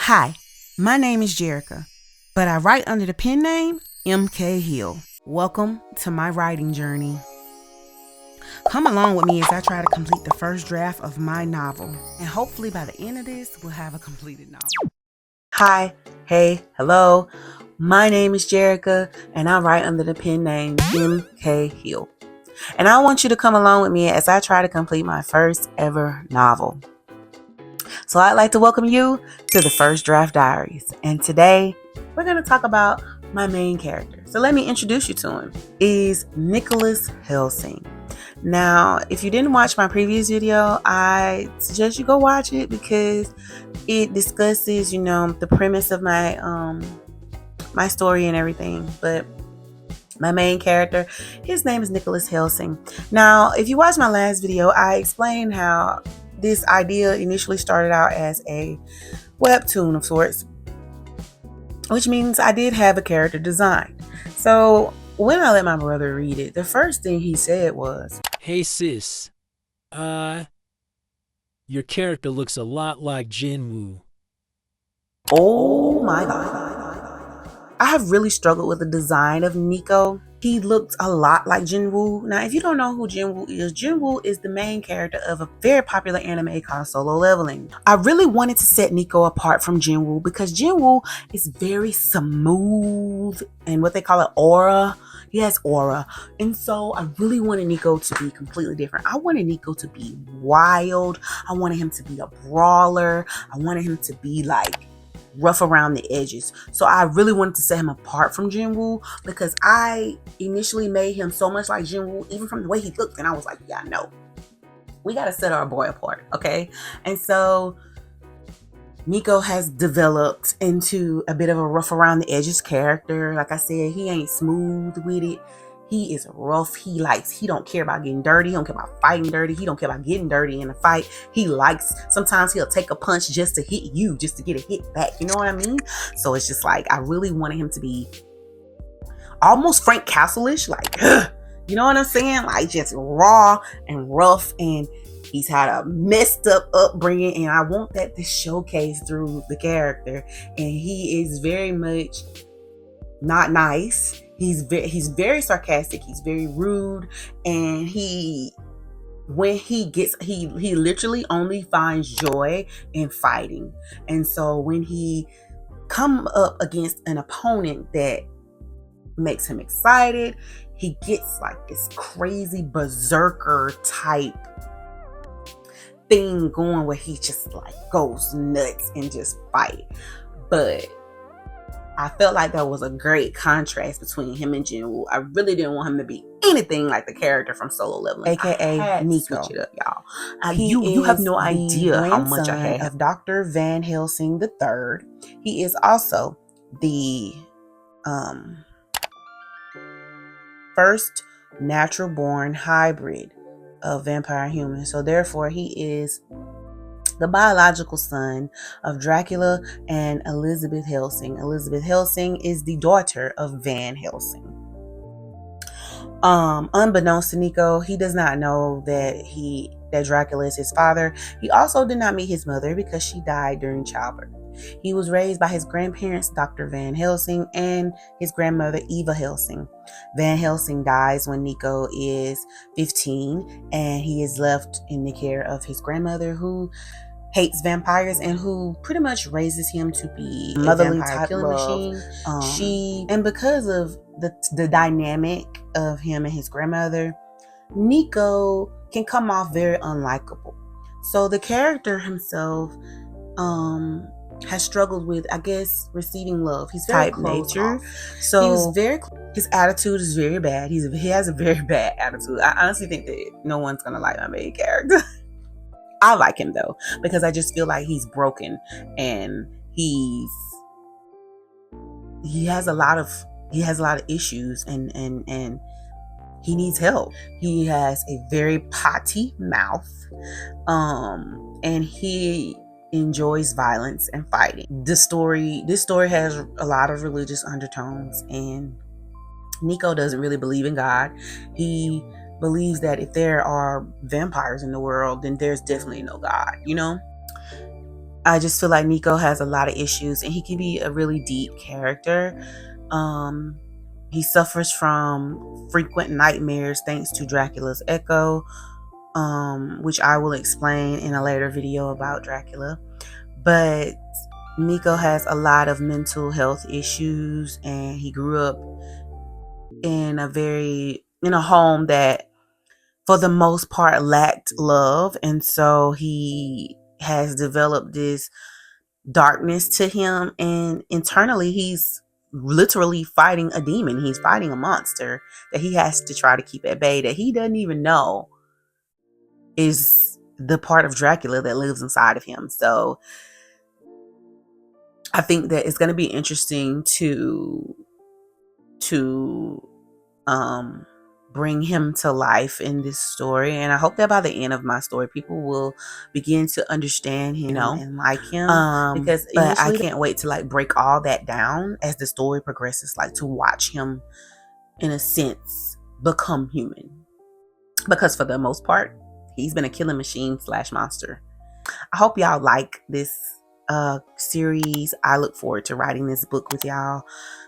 Hi, my name is Jerica, but I write under the pen name MKHILL. Welcome to my writing journey. Come along with me as I try to complete the first draft of my novel, and hopefully by the end of this, we'll have a completed novel. Hi, hey, hello. My name is Jerica, and I write under the pen name MKHILL. And I want you to come along with me as I try to complete my first ever novel. So I'd like to welcome you to the First Draft Diaries. And today we're going to talk about my main character. So let me introduce you to him. He's Niko Helsing. Now, if you didn't watch my previous video, I suggest you go watch it because it discusses, the premise of my my story and everything. But my main character, his name is Niko Helsing. Now, if you watched my last video, I explained how this idea initially started out as a webtoon of sorts, which means I did have a character design. So when I let my brother read it, the first thing he said was, "Hey sis, your character looks a lot like Jinwoo." Oh my God. I have really struggled with the design of Niko. He looked a lot like Jinwoo. Now, if you don't know who Jinwoo is the main character of a very popular anime called Solo Leveling. I really wanted to set Niko apart from Jinwoo because Jinwoo is very smooth and what they call it aura. He has aura. And so I really wanted Niko to be completely different. I wanted Niko to be wild. I wanted him to be a brawler. I wanted him to be like rough around the edges. So I really wanted to set him apart from Jinwoo because I initially made him so much like Jinwoo, even from the way he looked, and I was like, yeah, no, we got to set our boy apart, okay? And so Niko has developed into a bit of a rough around the edges character. Like I said, he ain't smooth with it. He is rough. He don't care about getting dirty. He don't care about fighting dirty. He don't care about getting dirty in a fight. Sometimes he'll take a punch just to hit you, just to get a hit back. You know what I mean? So it's just like, I really wanted him to be almost Frank Castle-ish, like, you know what I'm saying? Like just raw and rough, and he's had a messed up upbringing, and I want that to showcase through the character. And he is very much not nice. He's very sarcastic. He's very rude, and he literally only finds joy in fighting. And so when he come up against an opponent that makes him excited, he gets like this crazy berserker type thing going where he just like goes nuts and just fight. But I felt like that was a great contrast between him and Jinwoo. I really didn't want him to be anything like the character from Solo Leveling, aka Niko. Switch it up, y'all. You have no idea how much I had of Dr. Van Helsing III. He is also the first natural-born hybrid of vampire and human. So therefore, he is the biological son of Dracula and Elizabeth Helsing. Elizabeth Helsing is the daughter of Van Helsing. Unbeknownst to Niko, he does not know that Dracula is his father. He also did not meet his mother because she died during childbirth. He was raised by his grandparents, Dr. Van Helsing, and his grandmother, Eva Helsing. Van Helsing dies when Niko is 15, and he is left in the care of his grandmother, who hates vampires and who pretty much raises him to be a motherly type killing machine. And because of the dynamic of him and his grandmother, Niko can come off very unlikable. So the character himself has struggled with, I guess, receiving love. He's very type nature. So his attitude is very bad. He has a very bad attitude. I honestly think that no one's gonna like my main character. I like him though, because I just feel like he's broken, and he has a lot of issues, and he needs help. He has a very potty mouth, and he enjoys violence and fighting. This story has a lot of religious undertones, and Niko doesn't really believe in God. He believes that if there are vampires in the world, then there's definitely no God, I just feel like Niko has a lot of issues, and he can be a really deep character. He suffers from frequent nightmares thanks to Dracula's echo, which I will explain in a later video about Dracula. But Niko has a lot of mental health issues, and he grew up in a home that for the most part lacked love, and so he has developed this darkness to him, and internally he's literally fighting a demon. He's fighting a monster that he has to try to keep at bay, that he doesn't even know is the part of Dracula that lives inside of him. So I think that it's going to be interesting to bring him to life in this story, and I hope that by the end of my story people will begin to understand him, and like him, because but I can't wait to like break all that down as the story progresses, like to watch him in a sense become human, because for the most part he's been a killing machine / monster. I hope y'all like this series. I look forward to writing this book with y'all.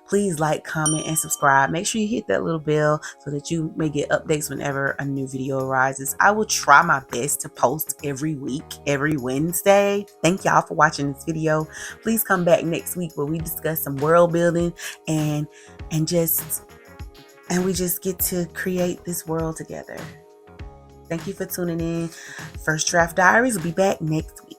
Please like, comment, and subscribe. Make sure you hit that little bell so that you may get updates whenever a new video arises. I will try my best to post every week, every Wednesday. Thank y'all for watching this video. Please come back next week where we discuss some world building and we just get to create this world together. Thank you for tuning in. First Draft Diaries will be back next week.